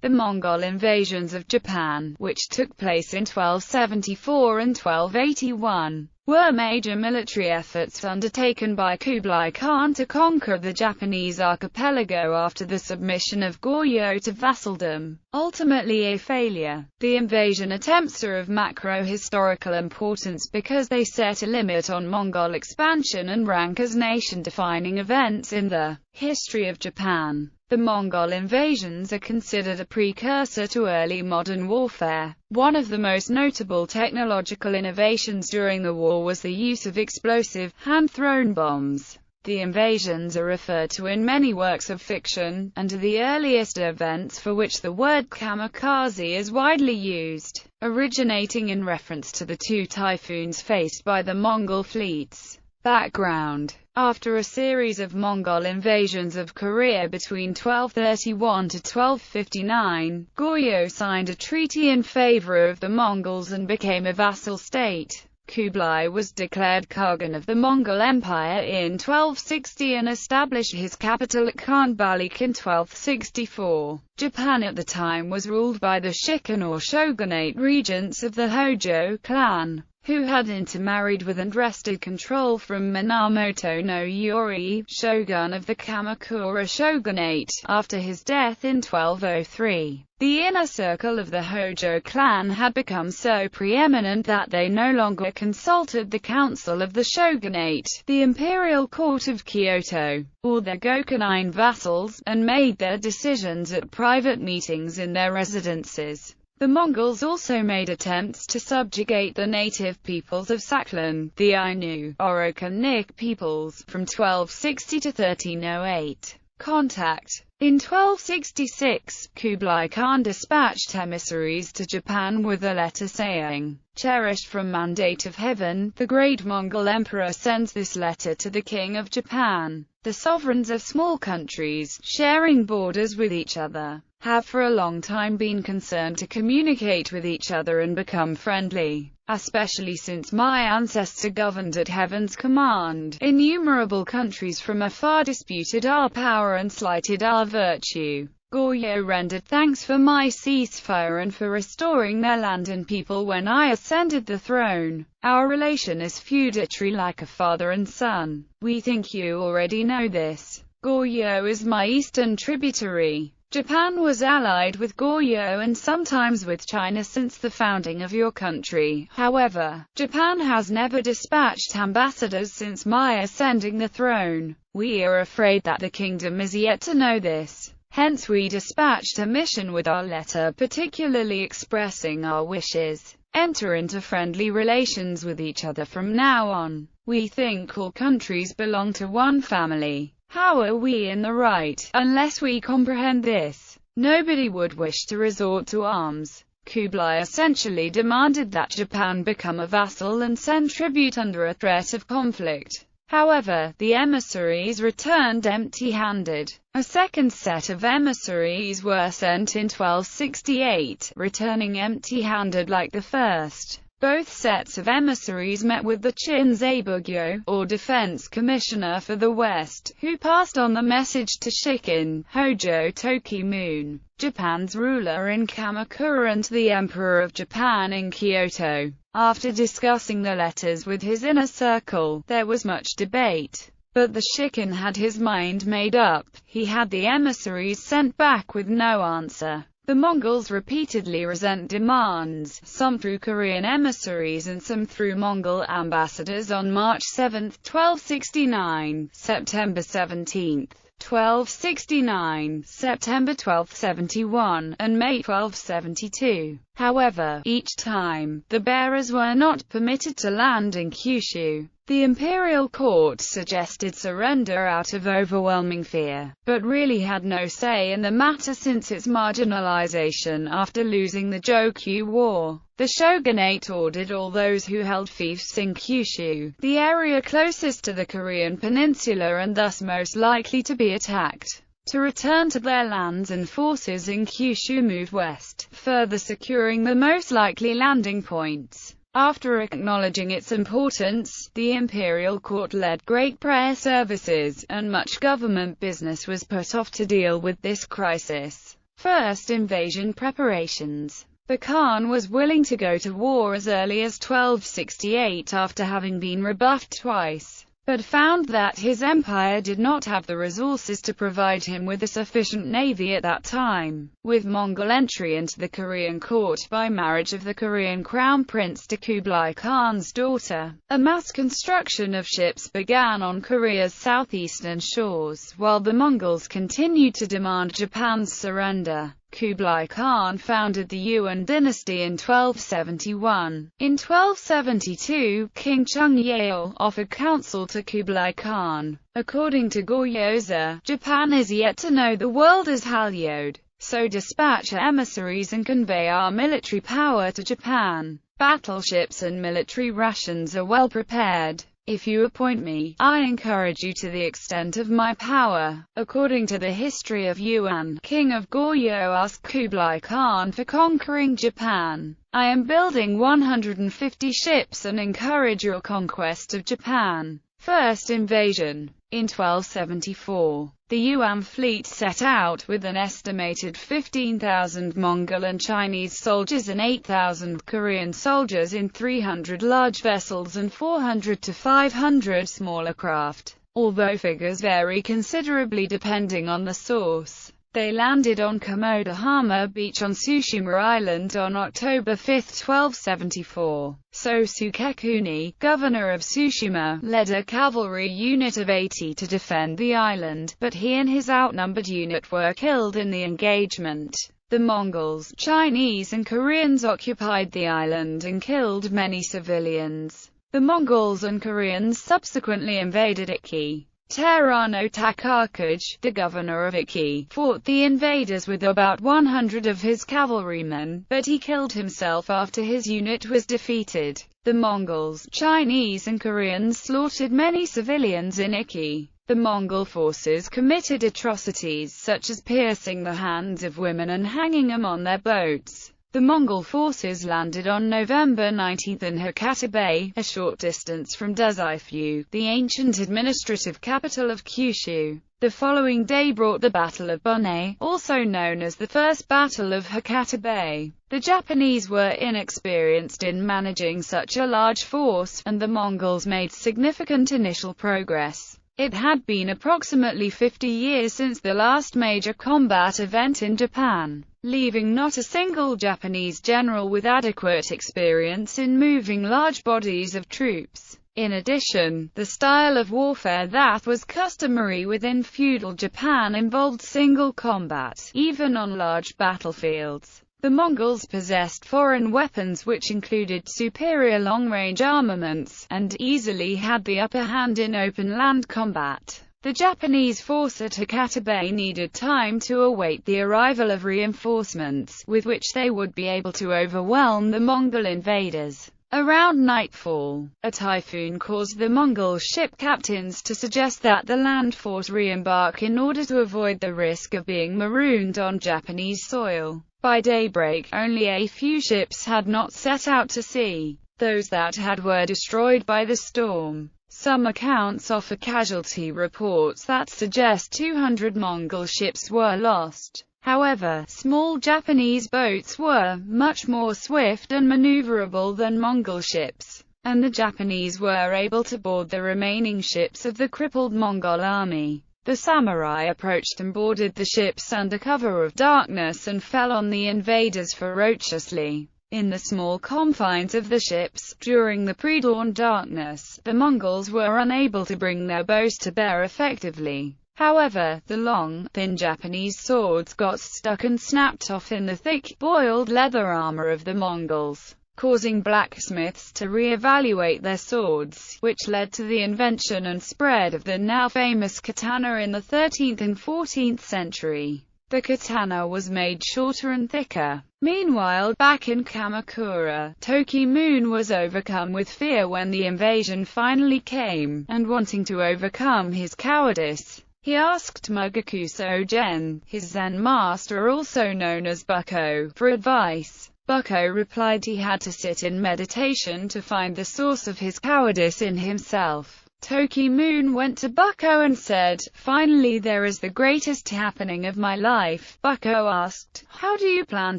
The Mongol invasions of Japan, which took place in 1274 and 1281, were major military efforts undertaken by Kublai Khan to conquer the Japanese archipelago after the submission of Goryeo to vassaldom, ultimately a failure. The invasion attempts are of macro-historical importance because they set a limit on Mongol expansion and rank as nation-defining events in the history of Japan. The Mongol invasions are considered a precursor to early modern warfare. One of the most notable technological innovations during the war was the use of explosive, hand-thrown bombs. The invasions are referred to in many works of fiction, and are the earliest events for which the word kamikaze is widely used, originating in reference to the two typhoons faced by the Mongol fleets. Background: after a series of Mongol invasions of Korea between 1231 to 1259, Goryeo signed a treaty in favor of the Mongols and became a vassal state. Kublai was declared Khagan of the Mongol Empire in 1260 and established his capital at Khanbalik in 1264. Japan at the time was ruled by the Shikan or shogunate regents of the Hojo clan, who had intermarried with and wrested control from Minamoto no Yori, shogun of the Kamakura shogunate, after his death in 1203. The inner circle of the Hojo clan had become so preeminent that they no longer consulted the council of the shogunate, the imperial court of Kyoto, or their Gokunin vassals, and made their decisions at private meetings in their residences. The Mongols also made attempts to subjugate the native peoples of Sakhalin, the Ainu, Oroqenic peoples, from 1260 to 1308. Contact. In 1266, Kublai Khan dispatched emissaries to Japan with a letter saying, "Cherished from mandate of heaven, the great Mongol emperor sends this letter to the king of Japan. The sovereigns of small countries, sharing borders with each other, have for a long time been concerned to communicate with each other and become friendly, especially since my ancestor governed at heaven's command. Innumerable countries from afar disputed our power and slighted our virtue. Goryeo rendered thanks for my ceasefire and for restoring their land and people when I ascended the throne. Our relation is feudatory like a father and son. We think you already know this. Goryeo is my eastern tributary. Japan was allied with Goryeo and sometimes with China since the founding of your country. However, Japan has never dispatched ambassadors since my ascending the throne. We are afraid that the kingdom is yet to know this. Hence we dispatched a mission with our letter particularly expressing our wishes. Enter into friendly relations with each other from now on. We think all countries belong to one family. How are we in the right, unless we comprehend this? Nobody would wish to resort to arms." Kublai essentially demanded that Japan become a vassal and send tribute under a threat of conflict. However, the emissaries returned empty-handed. A second set of emissaries were sent in 1268, returning empty-handed like the first. Both sets of emissaries met with the Chinzabugyo, or Defense Commissioner for the West, who passed on the message to Shikin, Hojo Tokimun, Japan's ruler in Kamakura, and to the Emperor of Japan in Kyoto. After discussing the letters with his inner circle, there was much debate. But the Shikin had his mind made up. He had the emissaries sent back with no answer. The Mongols repeatedly resent demands, some through Korean emissaries and some through Mongol ambassadors on March 7, 1269, September 17, 1269, September 1271, and May 1272. However, each time, the bearers were not permitted to land in Kyushu. The imperial court suggested surrender out of overwhelming fear, but really had no say in the matter since its marginalization after losing the Jokyu War. The shogunate ordered all those who held fiefs in Kyushu, the area closest to the Korean peninsula and thus most likely to be attacked, to return to their lands, and forces in Kyushu moved west, further securing the most likely landing points. After acknowledging its importance, the imperial court led great prayer services, and much government business was put off to deal with this crisis. First invasion preparations. The Khan was willing to go to war as early as 1268 after having been rebuffed twice, but found that his empire did not have the resources to provide him with a sufficient navy at that time. With Mongol entry into the Korean court by marriage of the Korean crown prince to Kublai Khan's daughter, a mass construction of ships began on Korea's southeastern shores, while the Mongols continued to demand Japan's surrender. Kublai Khan founded the Yuan dynasty in 1271. In 1272, King Chungyeo offered counsel to Kublai Khan. According to Goryoza, Japan is yet to know the world as Halyod, so dispatch emissaries and convey our military power to Japan. Battleships and military rations are well prepared. If you appoint me, I encourage you to the extent of my power. According to the history of Yuan, king of Goryeo asked Kublai Khan for conquering Japan. I am building 150 ships and encourage your conquest of Japan. First invasion. In 1274, the Yuan fleet set out with an estimated 15,000 Mongol and Chinese soldiers and 8,000 Korean soldiers in 300 large vessels and 400 to 500 smaller craft, although figures vary considerably depending on the source. They landed on Komodahama Beach on Tsushima Island on October 5, 1274. Sosukekuni, governor of Tsushima, led a cavalry unit of 80 to defend the island, but he and his outnumbered unit were killed in the engagement. The Mongols, Chinese and Koreans occupied the island and killed many civilians. The Mongols and Koreans subsequently invaded Iki. Terano Takakuj, the governor of Iki, fought the invaders with about 100 of his cavalrymen, but he killed himself after his unit was defeated. The Mongols, Chinese and Koreans slaughtered many civilians in Iki. The Mongol forces committed atrocities such as piercing the hands of women and hanging them on their boats. The Mongol forces landed on November 19 in Hakata Bay, a short distance from Dazaifu, the ancient administrative capital of Kyushu. The following day brought the Battle of Bunei, also known as the First Battle of Hakata Bay. The Japanese were inexperienced in managing such a large force, and the Mongols made significant initial progress. It had been approximately 50 years since the last major combat event in Japan, leaving not a single Japanese general with adequate experience in moving large bodies of troops. In addition, the style of warfare that was customary within feudal Japan involved single combat, even on large battlefields. The Mongols possessed foreign weapons which included superior long-range armaments, and easily had the upper hand in open land combat. The Japanese force at Hakata Bay needed time to await the arrival of reinforcements, with which they would be able to overwhelm the Mongol invaders. Around nightfall, a typhoon caused the Mongol ship captains to suggest that the land force re-embark in order to avoid the risk of being marooned on Japanese soil. By daybreak, only a few ships had not set out to sea. Those that had were destroyed by the storm. Some accounts offer casualty reports that suggest 200 Mongol ships were lost. However, small Japanese boats were much more swift and maneuverable than Mongol ships, and the Japanese were able to board the remaining ships of the crippled Mongol army. The samurai approached and boarded the ships under cover of darkness and fell on the invaders ferociously. In the small confines of the ships, during the pre-dawn darkness, the Mongols were unable to bring their bows to bear effectively. However, the long, thin Japanese swords got stuck and snapped off in the thick, boiled leather armor of the Mongols, causing blacksmiths to re-evaluate their swords, which led to the invention and spread of the now famous katana in the 13th and 14th century. The katana was made shorter and thicker. Meanwhile, back in Kamakura, Tokimun was overcome with fear when the invasion finally came, and wanting to overcome his cowardice, he asked Mugakuso Gen, his Zen master also known as Buko, for advice. Buko replied he had to sit in meditation to find the source of his cowardice in himself. Toki-moon went to Bucko and said, "Finally there is the greatest happening of my life." Bucko asked, "How do you plan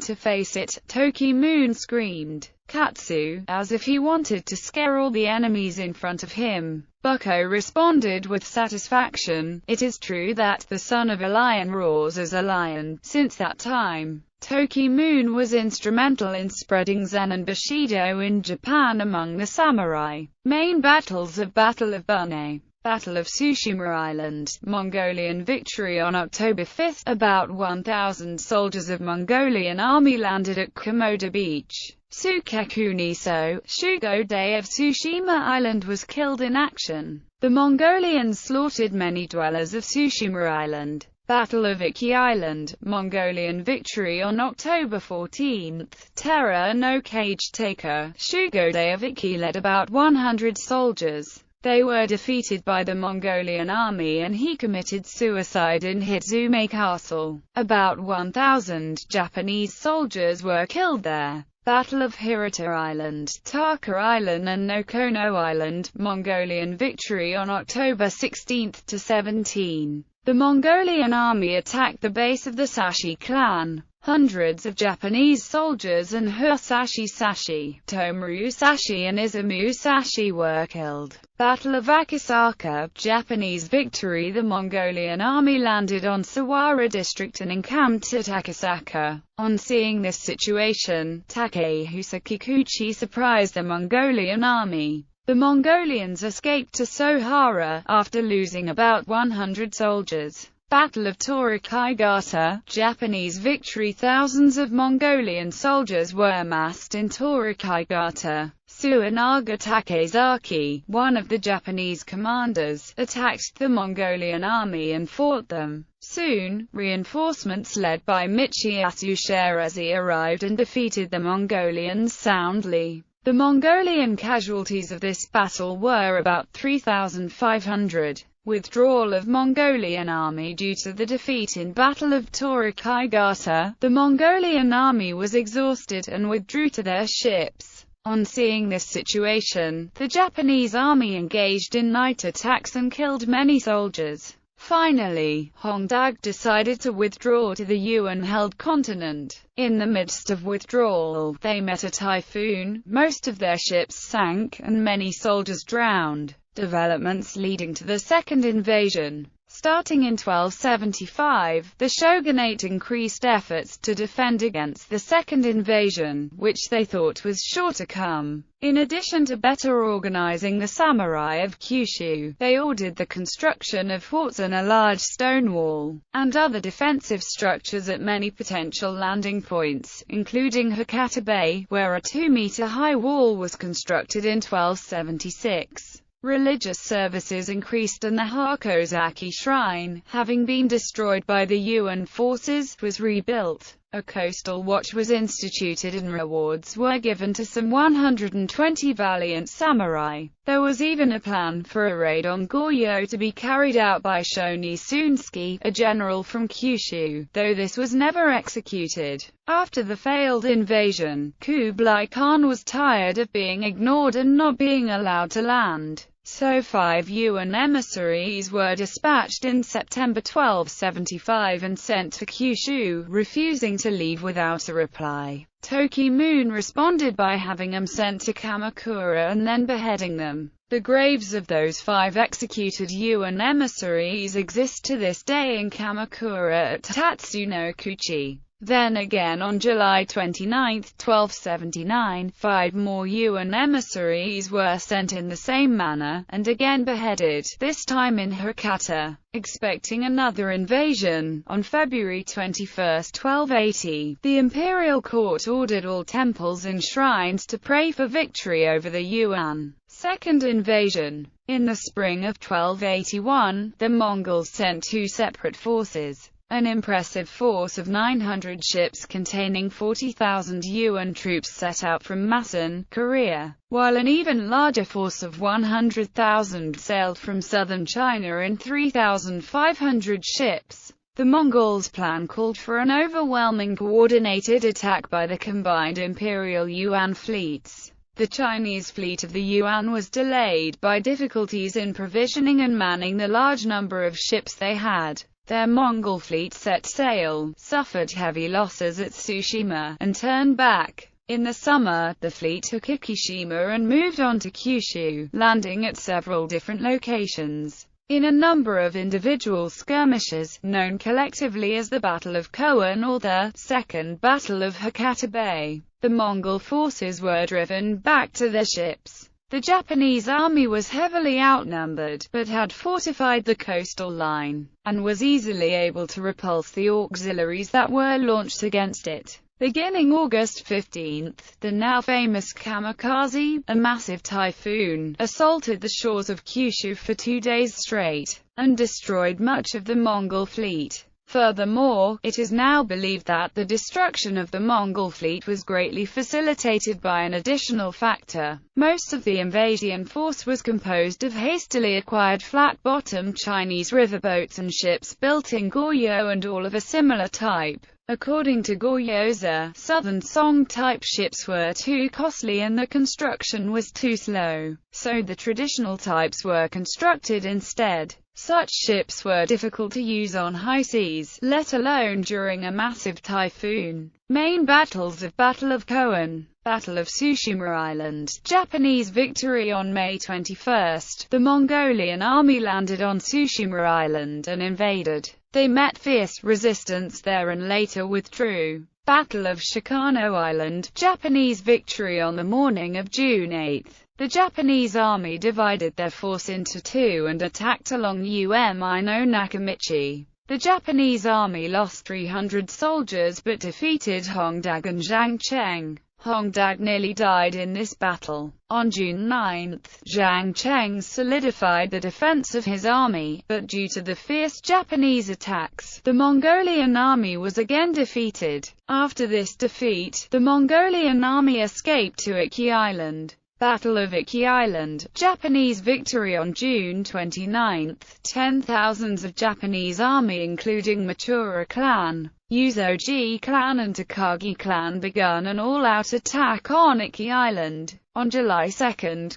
to face it?" Toki-moon screamed, "Katsu," as if he wanted to scare all the enemies in front of him. Bucko responded with satisfaction, "It is true that the son of a lion roars as a lion." Since that time, Toki-moon was instrumental in spreading Zen and Bushido in Japan among the samurai. Main battles of Battle of Bunei, Battle of Tsushima Island, Mongolian Victory on October 5. About 1,000 soldiers of Mongolian army landed at Komoda Beach. Sukekuniso, Shugo Day of Tsushima Island was killed in action. The Mongolians slaughtered many dwellers of Tsushima Island. Battle of Iki Island, Mongolian Victory on October 14. Terra no Cage Taker, Shugo Day of Iki led about 100 soldiers. They were defeated by the Mongolian army and he committed suicide in Hitsume Castle. About 1,000 Japanese soldiers were killed there. Battle of Hirata Island, Taka Island and Nokono Island, Mongolian Victory on October 16 to 17. The Mongolian army attacked the base of the Sashi clan. Hundreds of Japanese soldiers and Hisashi Sashi, Tomaru Sashi and Izumu Sashi were killed. Battle of Akasaka, Japanese Victory. The Mongolian army landed on Sawara district and encamped at Akasaka. On seeing this situation, Takehisa Kikuchi surprised the Mongolian army. The Mongolians escaped to Sohara, after losing about 100 soldiers. Battle of Torikaigata, Japanese Victory. Thousands of Mongolian soldiers were massed in Torikaigata. Suinaga Takezaki, one of the Japanese commanders, attacked the Mongolian army and fought them. Soon, reinforcements led by Michiyasu Shirazi arrived and defeated the Mongolians soundly. The Mongolian casualties of this battle were about 3,500. Withdrawal of Mongolian army. Due to the defeat in Battle of Torikaigata, the Mongolian army was exhausted and withdrew to their ships. On seeing this situation, the Japanese army engaged in night attacks and killed many soldiers. Finally, Hongdag decided to withdraw to the Yuan-held continent. In the midst of withdrawal, they met a typhoon, most of their ships sank, and many soldiers drowned. Developments leading to the Second Invasion. Starting in 1275, the shogunate increased efforts to defend against the Second Invasion, which they thought was sure to come. In addition to better organizing the samurai of Kyushu, they ordered the construction of forts and a large stone wall, and other defensive structures at many potential landing points, including Hakata Bay, where a 2-meter-high wall was constructed in 1276. Religious services increased and the Hakozaki Shrine, having been destroyed by the Yuan forces, was rebuilt. A coastal watch was instituted and rewards were given to some 120 valiant samurai. There was even a plan for a raid on Goryeo to be carried out by Shoni Tsunsuke, a general from Kyushu, though this was never executed. After the failed invasion, Kublai Khan was tired of being ignored and not being allowed to land. So 5 Yuan emissaries were dispatched in September 1275 and sent to Kyushu, refusing to leave without a reply. Toki-moon responded by having them sent to Kamakura and then beheading them. The graves of those 5 executed Yuan emissaries exist to this day in Kamakura at Tatsunokuchi. Then again on July 29, 1279, 5 more Yuan emissaries were sent in the same manner, and again beheaded, this time in Hakata. Expecting another invasion, on February 21, 1280, the imperial court ordered all temples and shrines to pray for victory over the Yuan. Second invasion. In the spring of 1281, the Mongols sent 2 separate forces. An impressive force of 900 ships containing 40,000 Yuan troops set out from Masan, Korea, while an even larger force of 100,000 sailed from southern China in 3,500 ships. The Mongols' plan called for an overwhelming coordinated attack by the combined imperial Yuan fleets. The Chinese fleet of the Yuan was delayed by difficulties in provisioning and manning the large number of ships they had. Their Mongol fleet set sail, suffered heavy losses at Tsushima, and turned back. In the summer, the fleet took Ikishima and moved on to Kyushu, landing at several different locations. In a number of individual skirmishes, known collectively as the Battle of Koan or the Second Battle of Hakata Bay, the Mongol forces were driven back to their ships. The Japanese army was heavily outnumbered, but had fortified the coastal line, and was easily able to repulse the auxiliaries that were launched against it. Beginning August 15, the now famous Kamikaze, a massive typhoon, assaulted the shores of Kyushu for 2 days straight, and destroyed much of the Mongol fleet. Furthermore, it is now believed that the destruction of the Mongol fleet was greatly facilitated by an additional factor. Most of the invasion force was composed of hastily acquired flat-bottomed Chinese riverboats and ships built in Goryeo and all of a similar type. According to Goryeo, Southern Song-type ships were too costly and the construction was too slow, so the traditional types were constructed instead. Such ships were difficult to use on high seas, let alone during a massive typhoon. Main battles of Battle of Koan, Battle of Tsushima Island, Japanese victory on May 21. The Mongolian army landed on Tsushima Island and invaded. They met fierce resistance there and later withdrew. Battle of Shikano Island, Japanese victory on the morning of June 8. The Japanese army divided their force into two and attacked along Umi no Nakamichi. The Japanese army lost 300 soldiers but defeated Hongdag and Zhang Cheng. Hongdag nearly died in this battle. On June 9, Zhang Cheng solidified the defense of his army, but due to the fierce Japanese attacks, the Mongolian army was again defeated. After this defeat, the Mongolian army escaped to Iki Island. Battle of Iki Island, Japanese victory on June 29. 10,000s of Japanese army including Matsura clan, Uzoji clan and Takagi clan began an all-out attack on Iki Island. On July 2,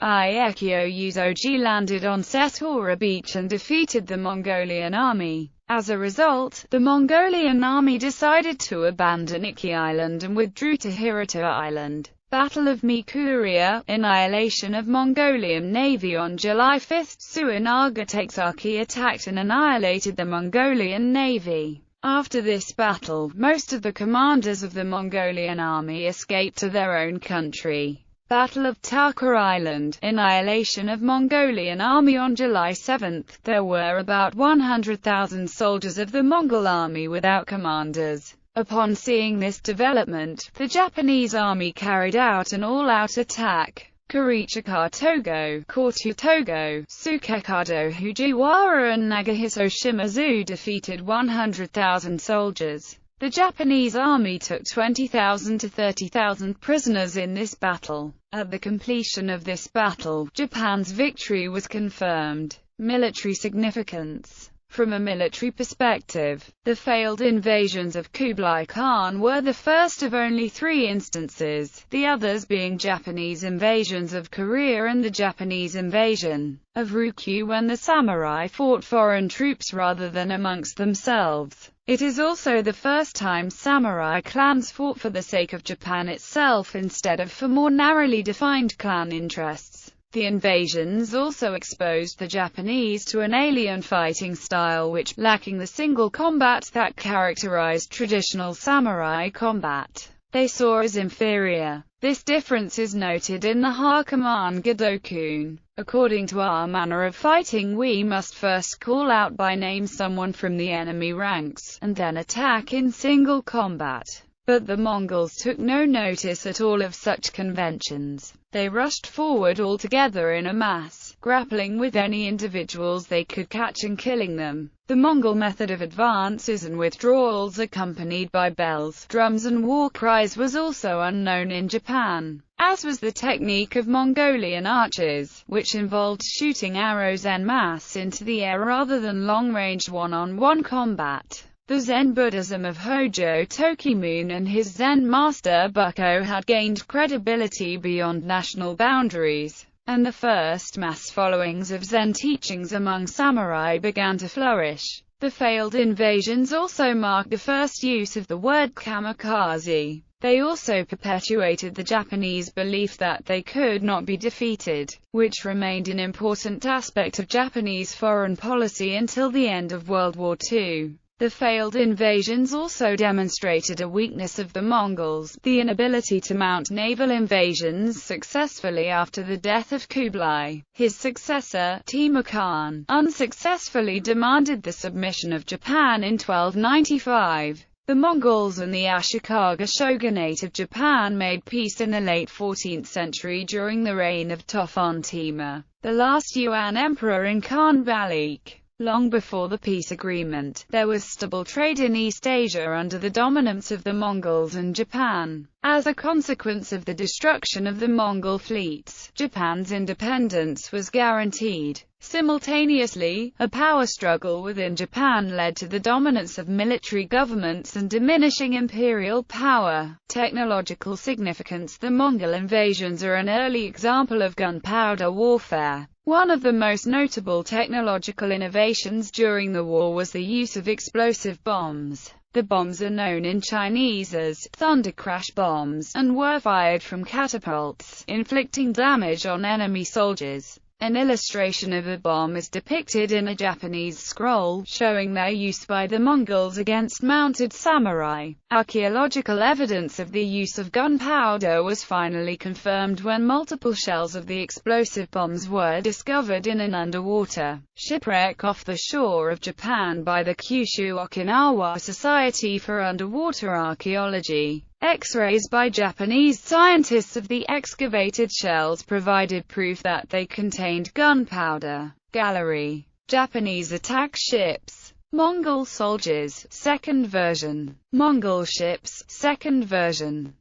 Aikyo Uzoji landed on Setora Beach and defeated the Mongolian army. As a result, the Mongolian army decided to abandon Iki Island and withdrew to Hirata Island. Battle of Mikuria, Annihilation of Mongolian Navy on July 5, Suinaga-Takesaki attacked and annihilated the Mongolian Navy. After this battle, most of the commanders of the Mongolian army escaped to their own country. Battle of Taka Island, Annihilation of Mongolian army on July 7. There were about 100,000 soldiers of the Mongol army without commanders. Upon seeing this development, the Japanese army carried out an all-out attack. Kurichika Togo, Kortu Togo, Sukekado Fujiwara and Nagahiso Shimazu defeated 100,000 soldiers. The Japanese army took 20,000 to 30,000 prisoners in this battle. At the completion of this battle, Japan's victory was confirmed. Military significance. From a military perspective, the failed invasions of Kublai Khan were the first of only 3 instances, the others being Japanese invasions of Korea and the Japanese invasion of Ryukyu when the samurai fought foreign troops rather than amongst themselves. It is also the first time samurai clans fought for the sake of Japan itself instead of for more narrowly defined clan interests. The invasions also exposed the Japanese to an alien fighting style which, lacking the single combat that characterized traditional samurai combat, they saw as inferior. This difference is noted in the Hakuman Gadokun. According to our manner of fighting, we must first call out by name someone from the enemy ranks, and then attack in single combat. But the Mongols took no notice at all of such conventions. They rushed forward all together in a mass, grappling with any individuals they could catch and killing them. The Mongol method of advances and withdrawals accompanied by bells, drums and war cries was also unknown in Japan, as was the technique of Mongolian archers, which involved shooting arrows en masse into the air rather than long-range one-on-one combat. The Zen Buddhism of Hojo Tokimune and his Zen master Bukko had gained credibility beyond national boundaries, and the first mass followings of Zen teachings among samurai began to flourish. The failed invasions also marked the first use of the word kamikaze. They also perpetuated the Japanese belief that they could not be defeated, which remained an important aspect of Japanese foreign policy until the end of World War II. The failed invasions also demonstrated a weakness of the Mongols, the inability to mount naval invasions successfully after the death of Kublai. His successor, Timur Khan, unsuccessfully demanded the submission of Japan in 1295. The Mongols and the Ashikaga shogunate of Japan made peace in the late 14th century during the reign of Tophon Timur, the last Yuan emperor in Khan Balik. Long before the peace agreement, there was stable trade in East Asia under the dominance of the Mongols and Japan. As a consequence of the destruction of the Mongol fleets, Japan's independence was guaranteed. Simultaneously, a power struggle within Japan led to the dominance of military governments and diminishing imperial power. Technological significance. The Mongol invasions are an early example of gunpowder warfare. One of the most notable technological innovations during the war was the use of explosive bombs. The bombs are known in Chinese as thunder crash bombs, and were fired from catapults, inflicting damage on enemy soldiers. An illustration of a bomb is depicted in a Japanese scroll, showing their use by the Mongols against mounted samurai. Archaeological evidence of the use of gunpowder was finally confirmed when multiple shells of the explosive bombs were discovered in an underwater shipwreck off the shore of Japan by the Kyushu Okinawa Society for Underwater Archaeology. X-rays by Japanese scientists of the excavated shells provided proof that they contained gunpowder. Gallery. Japanese attack ships. Mongol soldiers, second version. Mongol ships, second version.